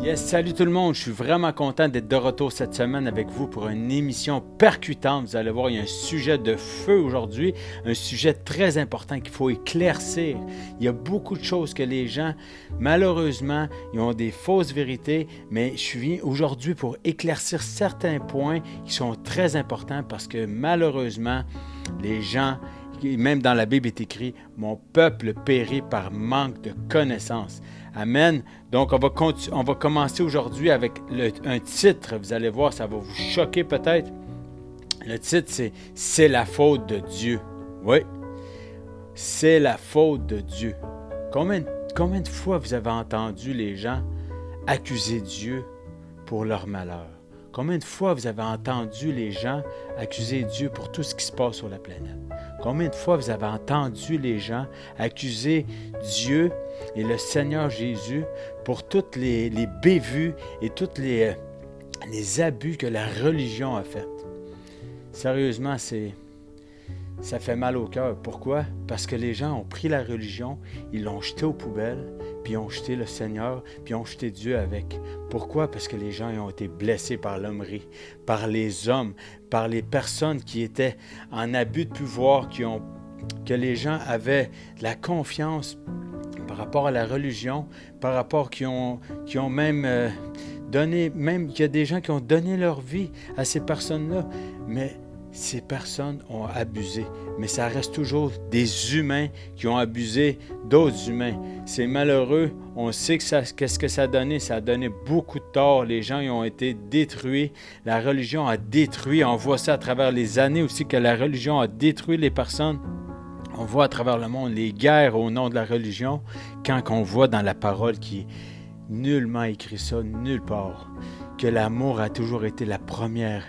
Yes, salut tout le monde, je suis vraiment content d'être de retour cette semaine avec vous pour une émission percutante. Vous allez voir, il y a un sujet de feu aujourd'hui, un sujet très important qu'il faut éclaircir. Il y a beaucoup de choses que les gens, malheureusement, ils ont des fausses vérités, mais je suis aujourd'hui pour éclaircir certains points qui sont très importants parce que malheureusement, les gens, même dans la Bible est écrit, « Mon peuple périt par manque de connaissance ». Amen. Donc, on va commencer aujourd'hui avec un titre. Vous allez voir, ça va vous choquer peut-être. Le titre, c'est « C'est la faute de Dieu ». Oui, c'est la faute de Dieu. Combien de fois vous avez entendu les gens accuser Dieu pour leur malheur? Combien de fois vous avez entendu les gens accuser Dieu pour tout ce qui se passe sur la planète? Combien de fois vous avez entendu les gens accuser Dieu et le Seigneur Jésus pour toutes les bévues et tous les abus que la religion a fait? Sérieusement, ça fait mal au cœur. Pourquoi? Parce que les gens ont pris la religion, ils l'ont jetée aux poubelles, puis ils ont jeté le Seigneur, puis ils ont jeté Dieu avec. Pourquoi? Parce que les gens ont été blessés par l'hommerie, par les hommes, par les personnes qui étaient en abus de pouvoir, que les gens avaient de la confiance par rapport à la religion, par rapport qui ont même donné, même qu'il y a des gens qui ont donné leur vie à ces personnes-là, mais ces personnes ont abusé. Mais ça reste toujours des humains qui ont abusé d'autres humains. C'est malheureux. On sait qu'est-ce que ça a donné. Ça a donné beaucoup de tort. Les gens ils ont été détruits. La religion a détruit. On voit ça à travers les années aussi que la religion a détruit les personnes. On voit à travers le monde les guerres au nom de la religion quand on voit dans la parole qui est nullement écrit ça, nulle part, que l'amour a toujours été la première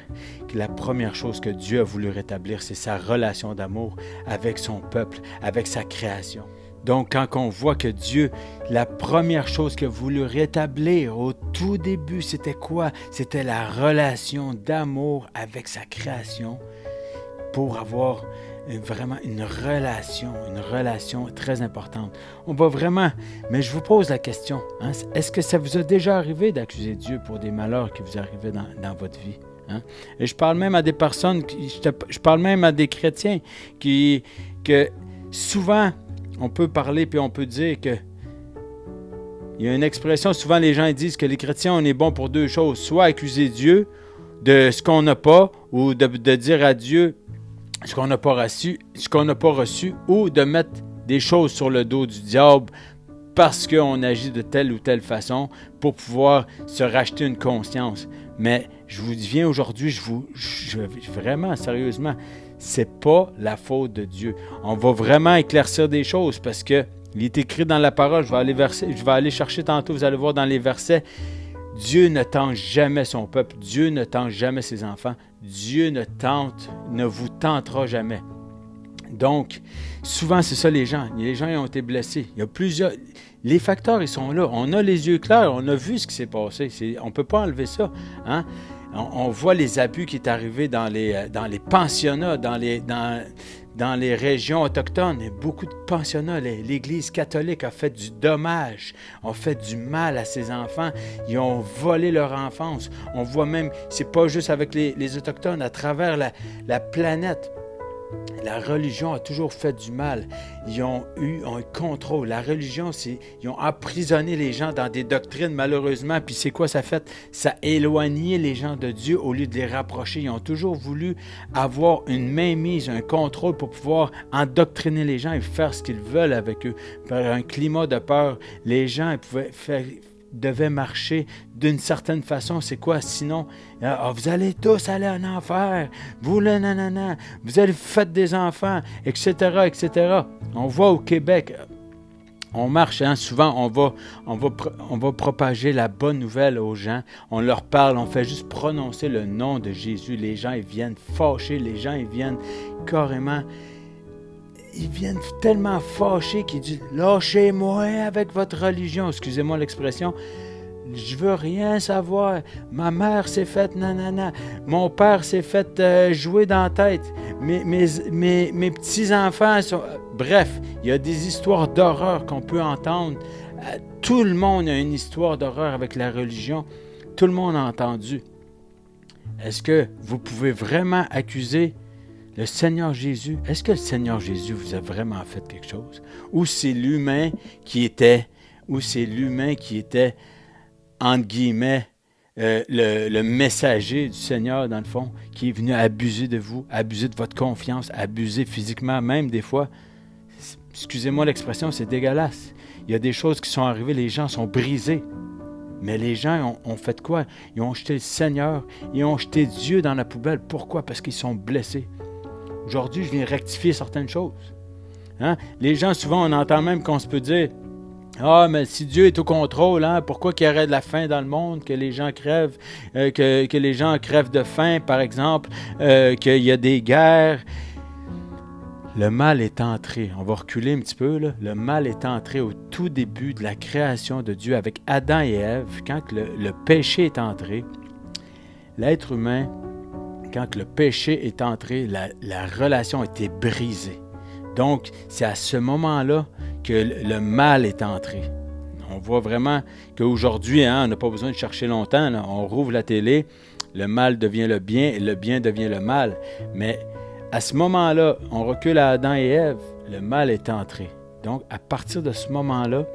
chose que Dieu a voulu rétablir, c'est sa relation d'amour avec son peuple, avec sa création. Donc, quand on voit que Dieu, la première chose qu'il a voulu rétablir au tout début, c'était quoi? C'était la relation d'amour avec sa création pour avoir vraiment une relation très importante. On va vraiment, mais je vous pose la question, hein, est-ce que ça vous a déjà arrivé d'accuser Dieu pour des malheurs qui vous arrivaient dans votre vie? Hein? Et je parle même à des personnes, je parle même à des chrétiens que souvent, on peut parler puis on peut dire que il y a une expression, souvent les gens disent que les chrétiens, on est bon pour deux choses, soit accuser Dieu de ce qu'on n'a pas ou de dire à Dieu ce qu'on n'a pas reçu, ou de mettre des choses sur le dos du diable parce qu'on agit de telle ou telle façon pour pouvoir se racheter une conscience. Mais je vous viens aujourd'hui, vraiment, sérieusement, c'est pas la faute de Dieu. On va vraiment éclaircir des choses parce que il est écrit dans la parole, je vais aller chercher tantôt, vous allez voir dans les versets, Dieu ne tente jamais son peuple, Dieu ne tente jamais ses enfants, Dieu ne vous tentera jamais. Donc, souvent c'est ça les gens ils ont été blessés. Il y a plusieurs, les facteurs ils sont là, on a les yeux clairs, on a vu ce qui s'est passé, on ne peut pas enlever ça. Hein? On voit les abus qui sont arrivés dans les pensionnats, dans les régions autochtones. Il y a beaucoup de pensionnats. L'Église catholique a fait du dommage, a fait du mal à ses enfants. Ils ont volé leur enfance. On voit même, c'est pas juste avec les Autochtones, à travers la planète. La religion a toujours fait du mal. Ils ont eu un contrôle. La religion, ils ont emprisonné les gens dans des doctrines, malheureusement. Puis c'est quoi ça fait? Ça a éloigné les gens de Dieu au lieu de les rapprocher. Ils ont toujours voulu avoir une mainmise, un contrôle pour pouvoir endoctriner les gens et faire ce qu'ils veulent avec eux. Par un climat de peur, les gens devaient marcher d'une certaine façon. C'est quoi? Sinon, vous allez tous aller en enfer. Vous allez faire des enfants, etc., etc. On voit au Québec, on marche, hein, souvent on va propager la bonne nouvelle aux gens. On leur parle, on fait juste prononcer le nom de Jésus. Les gens, ils viennent fâchés. Les gens, ils viennent carrément... Ils viennent tellement fâchés qu'ils disent « Lâchez-moi avec votre religion ». Excusez-moi l'expression. Je veux rien savoir. Ma mère s'est faite nanana. Mon père s'est fait jouer dans la tête. Mes petits-enfants sont... Bref, il y a des histoires d'horreur qu'on peut entendre Tout le monde a une histoire d'horreur avec la religion. Tout le monde a entendu. Est-ce que vous pouvez vraiment accuser le Seigneur Jésus? Est-ce que le Seigneur Jésus vous a vraiment fait quelque chose? Ou c'est l'humain qui était, entre guillemets, le messager du Seigneur, dans le fond, qui est venu abuser de vous, abuser de votre confiance, abuser physiquement, même des fois. Excusez-moi l'expression, c'est dégueulasse. Il y a des choses qui sont arrivées, les gens sont brisés. Mais les gens ont fait quoi? Ils ont jeté le Seigneur, ils ont jeté Dieu dans la poubelle. Pourquoi? Parce qu'ils sont blessés. Aujourd'hui, je viens rectifier certaines choses. Hein? Les gens, souvent, on entend même qu'on se peut dire « Ah, mais si Dieu est au contrôle, hein, pourquoi qu'il y aurait de la faim dans le monde, que les gens crèvent, que les gens crèvent de faim, par exemple, qu'il y a des guerres. » Le mal est entré. On va reculer un petit peu, là. Le mal est entré au tout début de la création de Dieu avec Adam et Ève. Quand le péché est entré, l'être humain, quand le péché est entré, la relation a été brisée. Donc, c'est à ce moment-là que le mal est entré. On voit vraiment qu'aujourd'hui, hein, on n'a pas besoin de chercher longtemps. Là. On rouvre la télé, le mal devient le bien et le bien devient le mal. Mais à ce moment-là, on recule à Adam et Ève, le mal est entré. Donc, à partir de ce moment-là,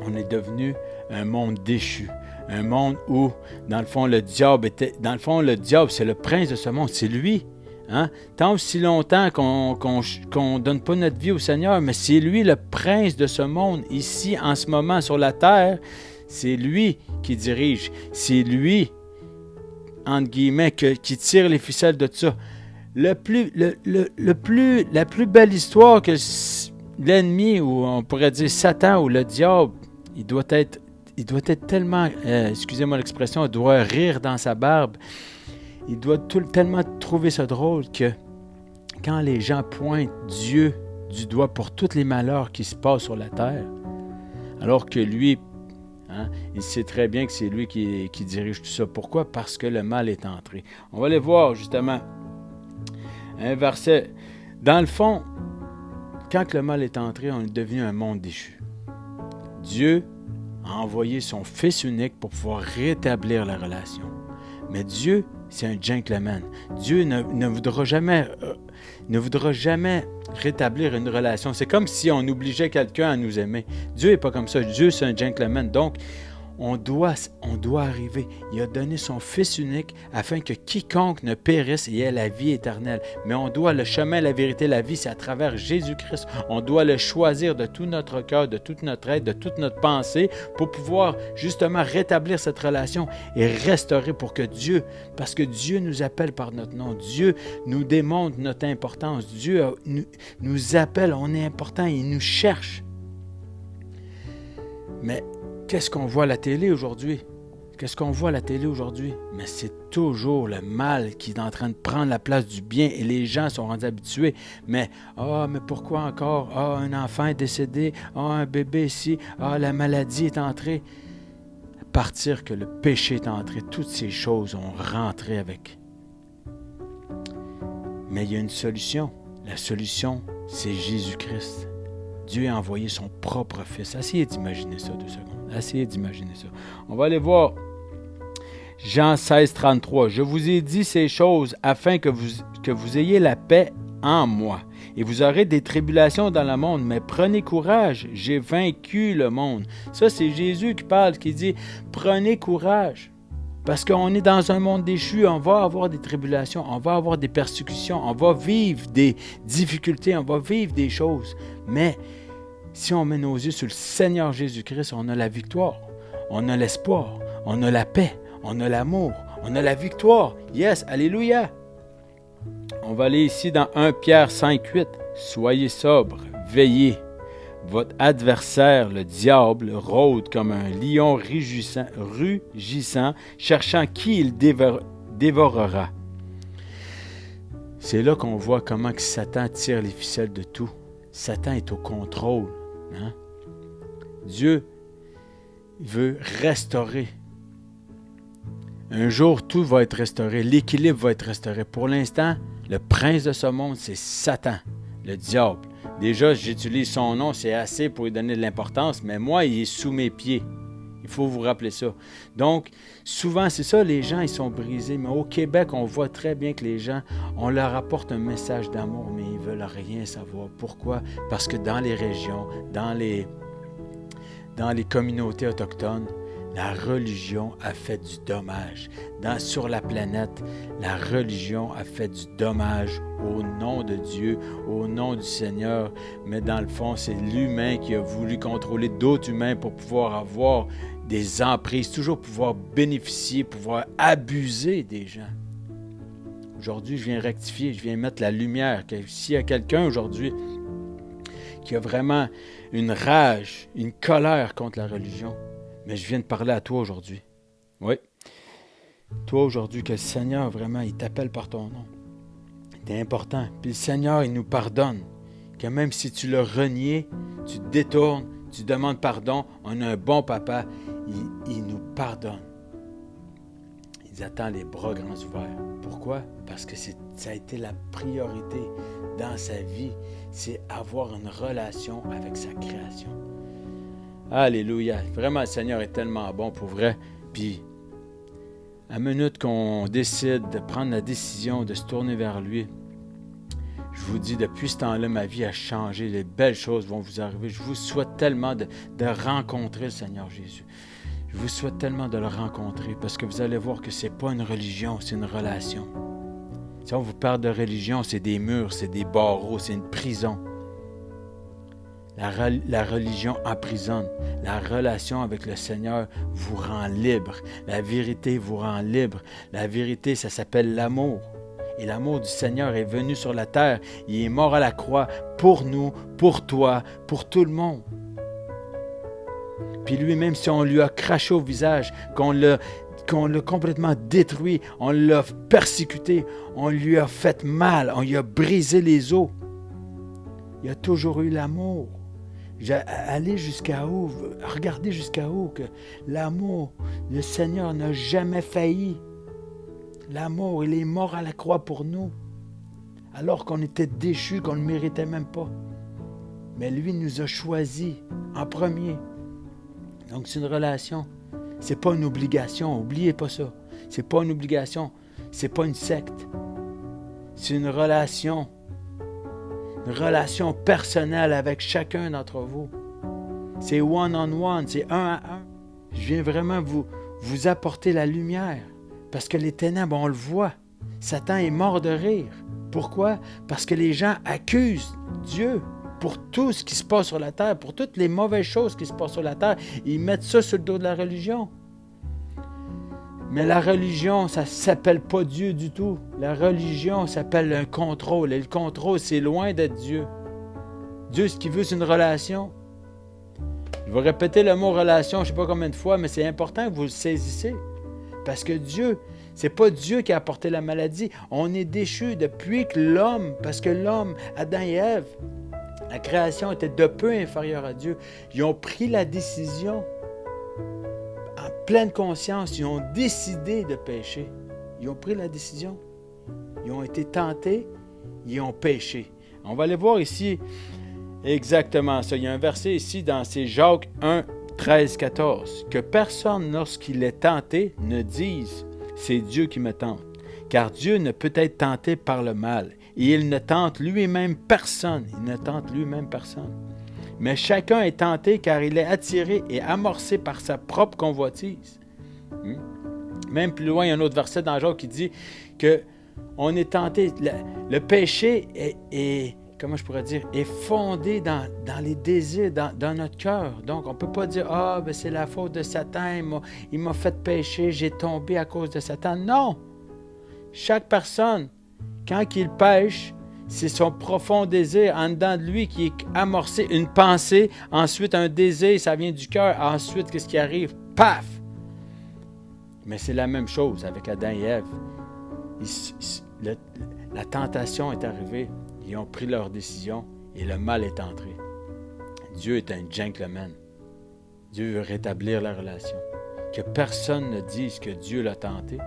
on est devenu un monde déchu. Un monde où, dans le fond, le diable, c'est le prince de ce monde. C'est lui. Hein? Tant aussi longtemps qu'on donne pas notre vie au Seigneur, mais c'est lui le prince de ce monde. Ici, en ce moment, sur la terre, c'est lui qui dirige. C'est lui, entre guillemets, qui tire les ficelles de tout ça. La plus belle histoire que l'ennemi, ou on pourrait dire Satan ou le diable, il doit être tellement, excusez-moi l'expression, il doit rire dans sa barbe. Il doit tellement trouver ça drôle que quand les gens pointent Dieu du doigt pour tous les malheurs qui se passent sur la terre, alors que lui, hein, il sait très bien que c'est lui qui dirige tout ça. Pourquoi? Parce que le mal est entré. On va aller voir justement un verset. Dans le fond, quand le mal est entré, on est devenu un monde déchu. Dieu a envoyé son Fils unique pour pouvoir rétablir la relation. Mais Dieu, c'est un gentleman. Dieu ne voudra jamais rétablir une relation. C'est comme si on obligeait quelqu'un à nous aimer. Dieu n'est pas comme ça. Dieu, c'est un gentleman. Donc, on doit arriver. Il a donné son Fils unique afin que quiconque ne périsse et ait la vie éternelle. Mais on doit le chemin, la vérité, la vie, c'est à travers Jésus-Christ. On doit le choisir de tout notre cœur, de toute notre être, de toute notre pensée pour pouvoir justement rétablir cette relation et restaurer pour que Dieu, parce que Dieu nous appelle par notre nom. Dieu nous démontre notre importance. Dieu nous appelle, on est important, il nous cherche. Mais qu'est-ce qu'on voit à la télé aujourd'hui? Mais c'est toujours le mal qui est en train de prendre la place du bien et les gens sont rendus habitués. Mais pourquoi encore? Un enfant est décédé. Un bébé ici. La maladie est entrée. À partir que le péché est entré, toutes ces choses ont rentré avec. Mais il y a une solution. La solution, c'est Jésus-Christ. Dieu a envoyé son propre Fils. Essayez d'imaginer ça 2 secondes. On va aller voir Jean 16, 33. « Je vous ai dit ces choses afin que vous ayez la paix en moi. Et vous aurez des tribulations dans le monde, mais prenez courage, j'ai vaincu le monde. » Ça, c'est Jésus qui parle, qui dit « Prenez courage. » Parce qu'on est dans un monde déchu, on va avoir des tribulations, on va avoir des persécutions, on va vivre des difficultés, on va vivre des choses. Mais si on met nos yeux sur le Seigneur Jésus-Christ, on a la victoire, on a l'espoir, on a la paix, on a l'amour, on a la victoire. Yes, alléluia! On va aller ici dans 1 Pierre 5, 8. « Soyez sobres, veillez. Votre adversaire, le diable, rôde comme un lion rugissant, cherchant qui il dévorera. » C'est là qu'on voit comment que Satan tire les ficelles de tout. Satan est au contrôle. Hein? Dieu veut restaurer. Un jour, tout va être restauré. L'équilibre va être restauré. Pour l'instant, le prince de ce monde, c'est Satan, le diable. Déjà, j'utilise son nom, c'est assez pour lui donner de l'importance, mais moi, il est sous mes pieds. Il faut vous rappeler ça. Donc, souvent, c'est ça, les gens, ils sont brisés. Mais au Québec, on voit très bien que les gens, on leur apporte un message d'amour, mais ils ne veulent rien savoir. Pourquoi? Parce que dans les régions, dans les communautés autochtones, la religion a fait du dommage. Sur la planète, la religion a fait du dommage au nom de Dieu, au nom du Seigneur. Mais dans le fond, c'est l'humain qui a voulu contrôler d'autres humains pour pouvoir avoir des emprises, toujours pouvoir bénéficier, pouvoir abuser des gens. Aujourd'hui, je viens rectifier, je viens mettre la lumière. S'il y a quelqu'un aujourd'hui qui a vraiment une rage, une colère contre la religion, mais je viens de parler à toi aujourd'hui. Oui. Toi aujourd'hui, que le Seigneur, vraiment, il t'appelle par ton nom. C'est important. Puis le Seigneur, il nous pardonne. Que même si tu l'as renié, tu te détournes, tu demandes pardon, on a un bon papa, il nous pardonne. Il attend les bras grands ouverts. Pourquoi? Parce que ça a été la priorité dans sa vie. C'est avoir une relation avec sa création. Alléluia. Vraiment, le Seigneur est tellement bon pour vrai. Puis, à la minute qu'on décide de prendre la décision de se tourner vers lui, je vous dis, depuis ce temps-là, ma vie a changé. Les belles choses vont vous arriver. Je vous souhaite tellement de rencontrer le Seigneur Jésus. Je vous souhaite tellement de le rencontrer parce que vous allez voir que ce n'est pas une religion, c'est une relation. Si on vous parle de religion, c'est des murs, c'est des barreaux, c'est une prison. La religion emprisonne. La relation avec le Seigneur vous rend libre. La vérité vous rend libre. La vérité, ça s'appelle l'amour. Et l'amour du Seigneur est venu sur la terre. Il est mort à la croix pour nous, pour toi, pour tout le monde. Puis lui-même, si on lui a craché au visage, qu'on l'a complètement détruit, on l'a persécuté, on lui a fait mal, on lui a brisé les os, il a toujours eu l'amour. Allez jusqu'à où? Regardez jusqu'à où que l'amour, le Seigneur n'a jamais failli. L'amour, il est mort à la croix pour nous, alors qu'on était déchus, qu'on ne le méritait même pas. Mais lui nous a choisis en premier. Donc c'est une relation. C'est pas une obligation, n'oubliez pas ça. C'est pas une obligation, c'est pas une secte. C'est une relation personnelle avec chacun d'entre vous. C'est one-on-one, c'est un à un. Je viens vraiment vous apporter la lumière. Parce que les ténèbres, on le voit. Satan est mort de rire. Pourquoi? Parce que les gens accusent Dieu pour tout ce qui se passe sur la terre, pour toutes les mauvaises choses qui se passent sur la terre. Ils mettent ça sur le dos de la religion. Mais la religion, ça ne s'appelle pas Dieu du tout. La religion s'appelle un contrôle. Et le contrôle, c'est loin d'être Dieu. Dieu, ce qu'il veut, c'est une relation. Je vais répéter le mot relation, je ne sais pas combien de fois, mais c'est important que vous le saisissez. Parce que Dieu, c'est pas Dieu qui a apporté la maladie. On est déchus depuis que l'homme, parce que l'homme, Adam et Ève, la création était de peu inférieure à Dieu. Ils ont pris la décision, en pleine conscience, ils ont décidé de pécher. Ils ont pris la décision. Ils ont été tentés, ils ont péché. On va aller voir ici exactement ça. Il y a un verset ici dans Jacques 1, 13, 14. Que personne, lorsqu'il est tenté, ne dise « c'est Dieu qui me tente ». Car Dieu ne peut être tenté par le mal. Et il ne tente lui-même personne. Il ne tente lui-même personne. Mais chacun est tenté car il est attiré et amorcé par sa propre convoitise. Même plus loin, il y a un autre verset dans Jacques qui dit que on est tenté. Le péché est fondé dans les désirs, dans notre cœur. Donc, on ne peut pas dire « Ah, ben c'est la faute de Satan, il m'a fait pécher, j'ai tombé à cause de Satan. » Non! Chaque personne, quand il pêche, c'est son profond désir en dedans de lui qui est amorcé, une pensée, ensuite un désir, ça vient du cœur, ensuite, qu'est-ce qui arrive? Paf! Mais c'est la même chose avec Adam et Ève. La tentation est arrivée, ils ont pris leur décision et le mal est entré. Dieu est un gentleman. Dieu veut rétablir la relation. Que personne ne dise que Dieu l'a tenté.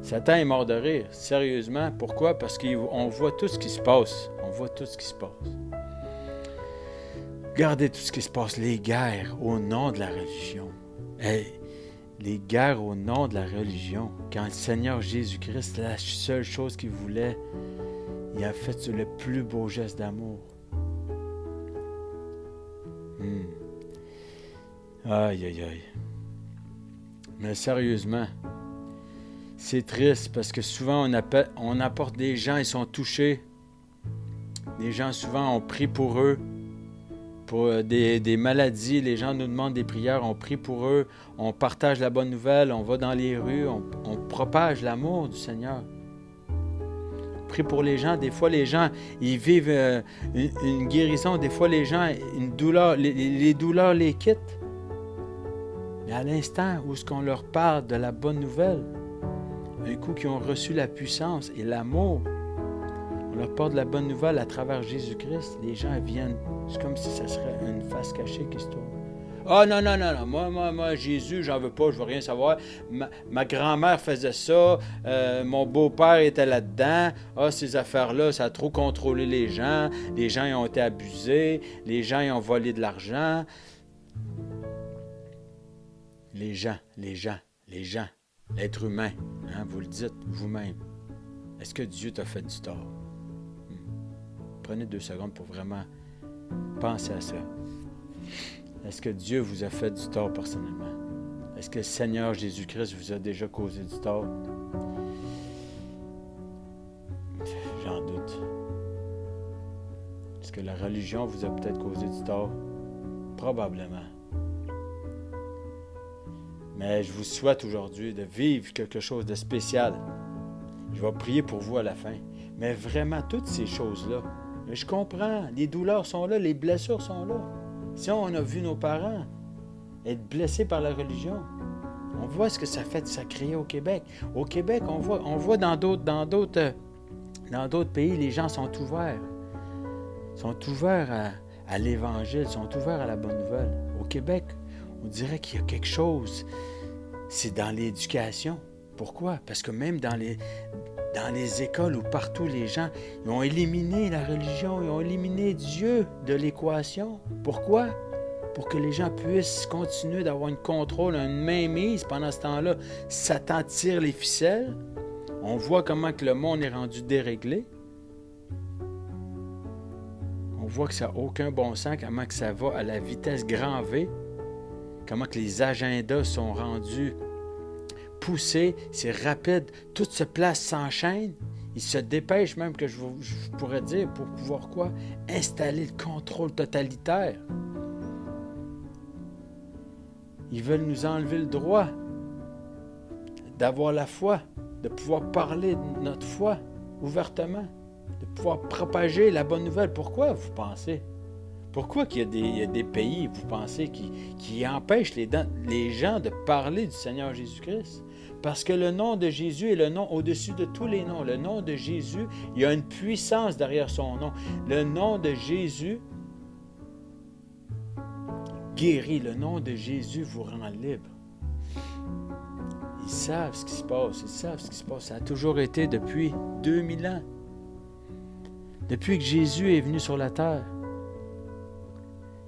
Satan est mort de rire, sérieusement. Pourquoi? Parce qu'on voit tout ce qui se passe. On voit tout ce qui se passe. Regardez tout ce qui se passe, les guerres au nom de la religion. Hey, les guerres au nom de la religion. Quand le Seigneur Jésus-Christ, la seule chose qu'il voulait, il a fait le plus beau geste d'amour. Aïe, aïe, aïe. Mais sérieusement, c'est triste parce que souvent on apporte des gens, ils sont touchés. Les gens souvent ont prié pour eux, pour des maladies. Les gens nous demandent des prières, on prie pour eux, on partage la bonne nouvelle, on va dans les rues, on propage l'amour du Seigneur. On prie pour les gens. Des fois, les gens, ils vivent une guérison. Des fois, les gens, une douleur, les douleurs les quittent. Mais à l'instant où ce qu'on leur parle de la bonne nouvelle, un coup qu'ils ont reçu la puissance et l'amour, on leur parle de la bonne nouvelle à travers Jésus-Christ, les gens viennent, c'est comme si ça serait une face cachée qui se tourne. Ah non, non, non, non, moi, Jésus, j'en veux pas, je veux rien savoir. Ma grand-mère faisait ça, mon beau-père était là-dedans. Ah, ces affaires-là, ça a trop contrôlé les gens ils ont été abusés, les gens ils ont volé de l'argent. Les gens, l'être humain, hein, vous le dites vous-même. Est-ce que Dieu t'a fait du tort? Prenez 2 secondes pour vraiment penser à ça. Est-ce que Dieu vous a fait du tort personnellement? Est-ce que le Seigneur Jésus-Christ vous a déjà causé du tort? J'en doute. Est-ce que la religion vous a peut-être causé du tort? Probablement. Mais je vous souhaite aujourd'hui de vivre quelque chose de spécial. Je vais prier pour vous à la fin. Mais vraiment, toutes ces choses-là, je comprends, les douleurs sont là, les blessures sont là. Si on a vu nos parents être blessés par la religion, on voit ce que ça fait de ça créer au Québec. Au Québec, on voit dans d'autres pays, les gens sont ouverts. Sont ouverts à l'Évangile, sont ouverts à la bonne nouvelle. Au Québec, on dirait qu'il y a quelque chose, c'est dans l'éducation. Pourquoi? Parce que même dans les écoles ou partout, les gens ils ont éliminé la religion, ils ont éliminé Dieu de l'équation. Pourquoi? Pour que les gens puissent continuer d'avoir un contrôle, une mainmise. Pendant ce temps-là, Satan tire les ficelles. On voit comment que le monde est rendu déréglé. On voit que ça n'a aucun bon sens, comment que ça va à la vitesse grand V. Comment que les agendas sont rendus poussés, c'est rapide, tout se place, s'enchaîne. Ils se dépêchent même, que je pourrais dire, pour pouvoir quoi? Installer le contrôle totalitaire. Ils veulent nous enlever le droit d'avoir la foi, de pouvoir parler de notre foi ouvertement, de pouvoir propager la bonne nouvelle. Pourquoi, vous pensez? Pourquoi qu'il y a des pays, vous pensez, qui empêchent les gens de parler du Seigneur Jésus-Christ? Parce que le nom de Jésus est le nom au-dessus de tous les noms. Le nom de Jésus, il y a une puissance derrière son nom. Le nom de Jésus guérit. Le nom de Jésus vous rend libre. Ils savent ce qui se passe. Ils savent ce qui se passe. Ça a toujours été depuis 2000 ans. Depuis que Jésus est venu sur la terre.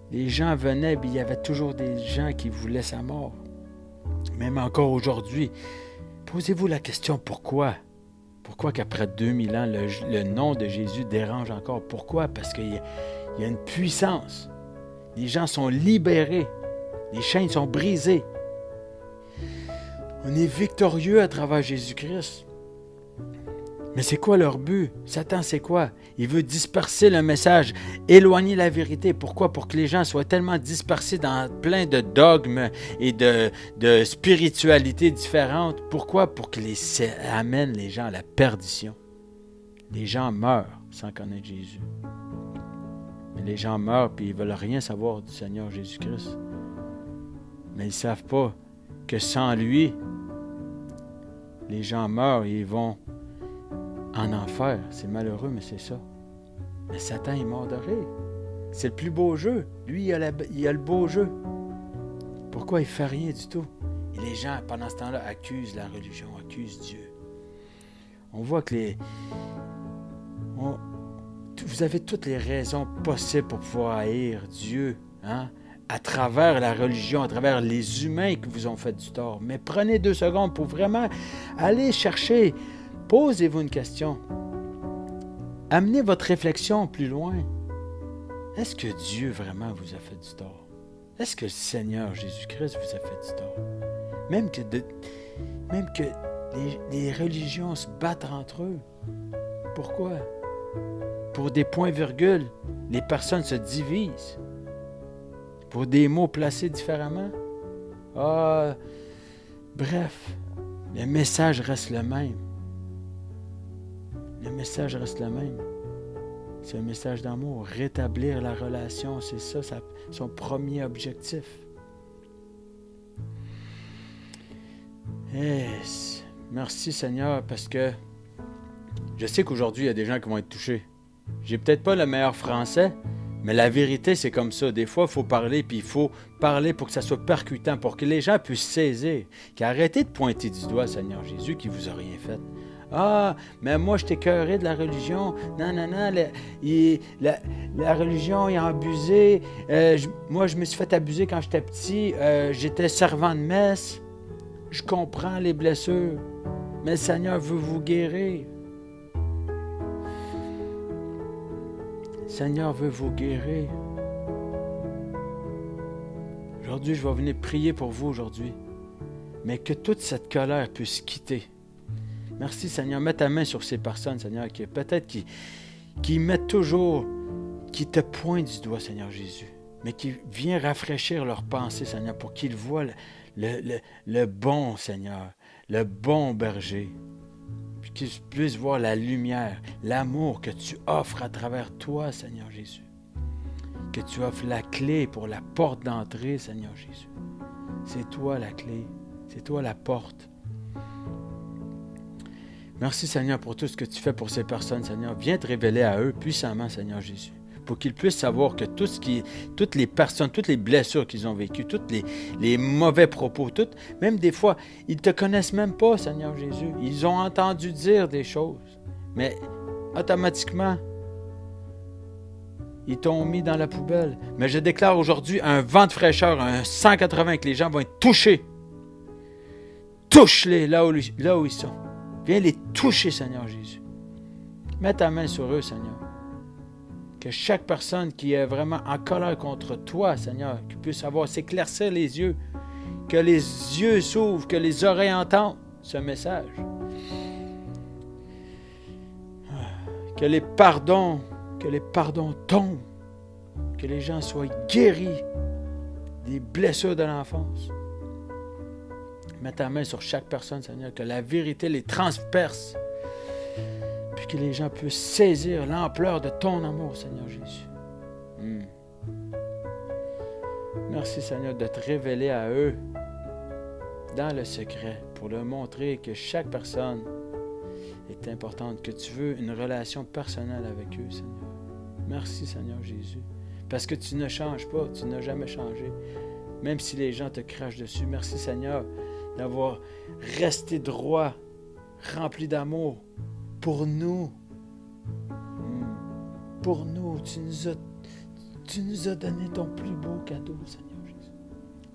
Les gens venaient, puis il y avait toujours des gens qui voulaient sa mort. Même encore aujourd'hui. Posez-vous la question, pourquoi? Pourquoi qu'après 2000 ans, le nom de Jésus dérange encore? Pourquoi? Parce qu'il y a une puissance. Les gens sont libérés. Les chaînes sont brisées. On est victorieux à travers Jésus-Christ. Mais c'est quoi leur but? Satan, c'est quoi? Il veut disperser le message, éloigner la vérité. Pourquoi? Pour que les gens soient tellement dispersés dans plein de dogmes et de spiritualités différentes. Pourquoi? Pour que ça amène les gens à la perdition. Les gens meurent sans connaître Jésus. Mais les gens meurent et ils ne veulent rien savoir du Seigneur Jésus-Christ. Mais ils ne savent pas que sans lui, les gens meurent et ils vont en enfer. C'est malheureux, mais c'est ça. Mais Satan est mort de rire. C'est le plus beau jeu. Lui, il a le beau jeu. Pourquoi il ne fait rien du tout? Et les gens, pendant ce temps-là, accusent la religion, accusent Dieu. On voit que vous avez toutes les raisons possibles pour pouvoir haïr Dieu, hein? À travers la religion, à travers les humains qui vous ont fait du tort. Mais prenez 2 secondes pour vraiment aller chercher. Posez-vous une question. Amenez votre réflexion plus loin. Est-ce que Dieu vraiment vous a fait du tort? Est-ce que le Seigneur Jésus-Christ vous a fait du tort? Même que les religions se battent entre eux. Pourquoi? Pour des points-virgules, les personnes se divisent. Pour des mots placés différemment. Bref, le message reste le même. Le message reste le même. C'est un message d'amour. Rétablir la relation, c'est ça son premier objectif. Merci Seigneur, parce que je sais qu'aujourd'hui, il y a des gens qui vont être touchés. J'ai peut-être pas le meilleur français, mais la vérité, c'est comme ça. Des fois, il faut parler, puis il faut parler pour que ça soit percutant, pour que les gens puissent saisir. Arrêtez de pointer du doigt, Seigneur Jésus, qui vous a rien fait. Mais moi, je t'ai écœuré de la religion. Non, la religion, ils ont abusé. Moi, je me suis fait abuser quand j'étais petit. J'étais servant de messe. Je comprends les blessures. Mais le Seigneur veut vous guérir. Le Seigneur veut vous guérir. Aujourd'hui, je vais venir prier pour vous aujourd'hui. Mais que toute cette colère puisse quitter. Merci, Seigneur. Mets ta main sur ces personnes, Seigneur, qui peut-être qui mettent toujours, qui te pointent du doigt, Seigneur Jésus, mais qui vient rafraîchir leurs pensées, Seigneur, pour qu'ils voient le bon, Seigneur, le bon berger, puis qu'ils puissent voir la lumière, l'amour que tu offres à travers toi, Seigneur Jésus, que tu offres la clé pour la porte d'entrée, Seigneur Jésus. C'est toi la clé, c'est toi la porte. Merci, Seigneur, pour tout ce que tu fais pour ces personnes, Seigneur. Viens te révéler à eux puissamment, Seigneur Jésus, pour qu'ils puissent savoir que toutes les personnes, toutes les blessures qu'ils ont vécues, tous les mauvais propos, même des fois, ils ne te connaissent même pas, Seigneur Jésus. Ils ont entendu dire des choses, mais automatiquement, ils t'ont mis dans la poubelle. Mais je déclare aujourd'hui un vent de fraîcheur, un 180, que les gens vont être touchés. Touche-les là où ils sont. Viens les toucher, Seigneur Jésus. Mets ta main sur eux, Seigneur. Que chaque personne qui est vraiment en colère contre toi, Seigneur, qui puisse s'éclaircir les yeux, que les yeux s'ouvrent, que les oreilles entendent ce message. Que les pardons tombent, que les gens soient guéris des blessures de l'enfance. Mets ta main sur chaque personne, Seigneur, que la vérité les transperce, puis que les gens puissent saisir l'ampleur de ton amour, Seigneur Jésus. Merci, Seigneur, de te révéler à eux dans le secret, pour leur montrer que chaque personne est importante, que tu veux une relation personnelle avec eux, Seigneur. Merci, Seigneur Jésus, parce que tu ne changes pas, tu n'as jamais changé, même si les gens te crachent dessus. Merci, Seigneur, d'avoir resté droit, rempli d'amour pour nous. Pour nous, tu nous as donné ton plus beau cadeau, Seigneur Jésus.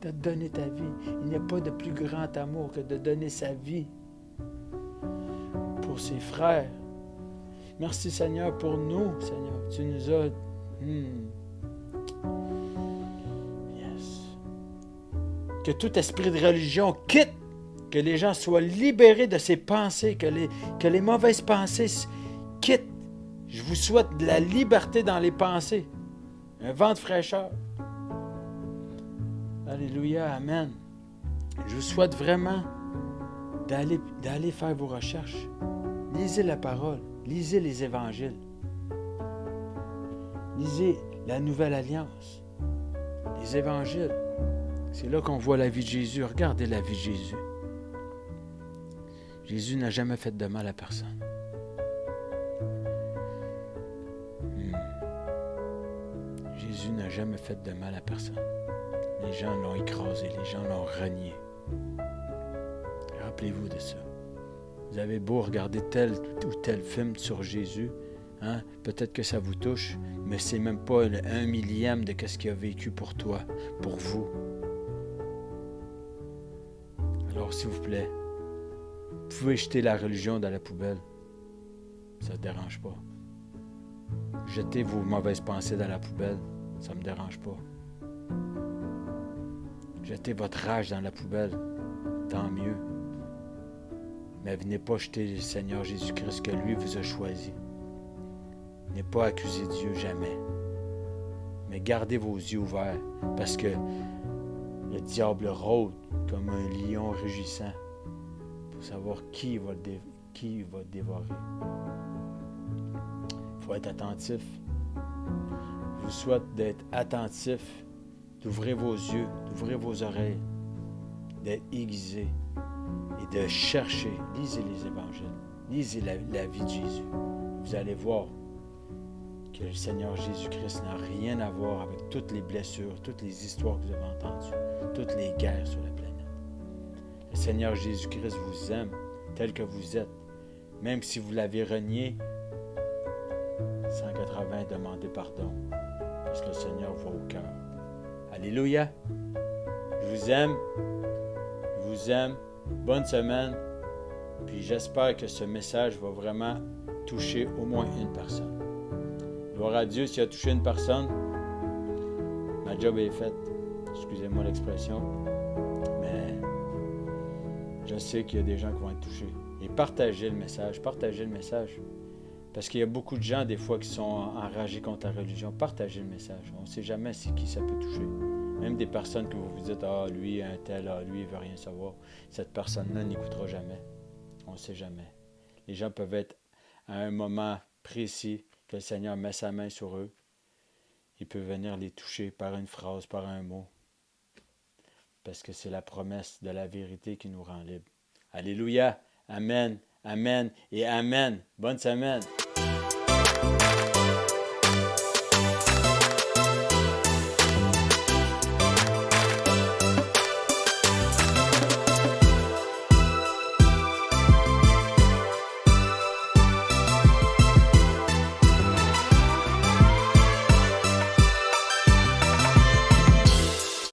Tu as donné ta vie. Il n'y a pas de plus grand amour que de donner sa vie pour ses frères. Merci, Seigneur, pour nous, Seigneur. Tu nous as... Que tout esprit de religion quitte, que les gens soient libérés de ces pensées, que les mauvaises pensées quittent. Je vous souhaite de la liberté dans les pensées, un vent de fraîcheur. Alléluia, amen. Je vous souhaite vraiment d'aller faire vos recherches. Lisez la parole, lisez les évangiles, lisez la Nouvelle Alliance, les évangiles. C'est là qu'on voit la vie de Jésus. Regardez la vie de Jésus. Jésus n'a jamais fait de mal à personne. Jésus n'a jamais fait de mal à personne. Les gens l'ont écrasé, les gens l'ont renié. Rappelez-vous de ça. Vous avez beau regarder tel ou tel film sur Jésus, hein? Peut-être que ça vous touche, mais c'est même pas un millième de ce qu'il a vécu pour toi, pour vous. Alors, s'il vous plaît, vous pouvez jeter la religion dans la poubelle. Ça ne dérange pas. Jetez vos mauvaises pensées dans la poubelle. Ça ne me dérange pas. Jetez votre rage dans la poubelle. Tant mieux. Mais venez pas jeter le Seigneur Jésus-Christ que lui vous a choisi. Venez pas accuser Dieu jamais. Mais gardez vos yeux ouverts parce que le diable rôde comme un lion rugissant pour savoir qui va dévorer. Il faut être attentif. Je vous souhaite d'être attentif, d'ouvrir vos yeux, d'ouvrir vos oreilles, d'être aiguisé et de chercher. Lisez les évangiles, lisez la vie de Jésus. Vous allez voir que le Seigneur Jésus-Christ n'a rien à voir avec toutes les blessures, toutes les histoires que vous avez entendues, toutes les guerres sur la planète. Le Seigneur Jésus-Christ vous aime tel que vous êtes. Même si vous l'avez renié, 180, demandez pardon. Parce que le Seigneur voit au cœur. Alléluia! Je vous aime. Je vous aime. Bonne semaine. Puis j'espère que ce message va vraiment toucher au moins une personne. Gloire à Dieu, s'il a touché une personne, ma job est faite. Excusez-moi l'expression. Mais je sais qu'il y a des gens qui vont être touchés. Et partagez le message. Partagez le message. Parce qu'il y a beaucoup de gens, des fois, qui sont enragés contre la religion. Partagez le message. On ne sait jamais c'est qui ça peut toucher. Même des personnes que vous vous dites, « Ah, lui, un tel, ah, lui, il ne veut rien savoir. » Cette personne-là n'écoutera jamais. On ne sait jamais. Les gens peuvent être à un moment précis que le Seigneur met sa main sur eux. Il peut venir les toucher par une phrase, par un mot. Parce que c'est la promesse de la vérité qui nous rend libres. Alléluia! Amen! Amen et Amen! Bonne semaine!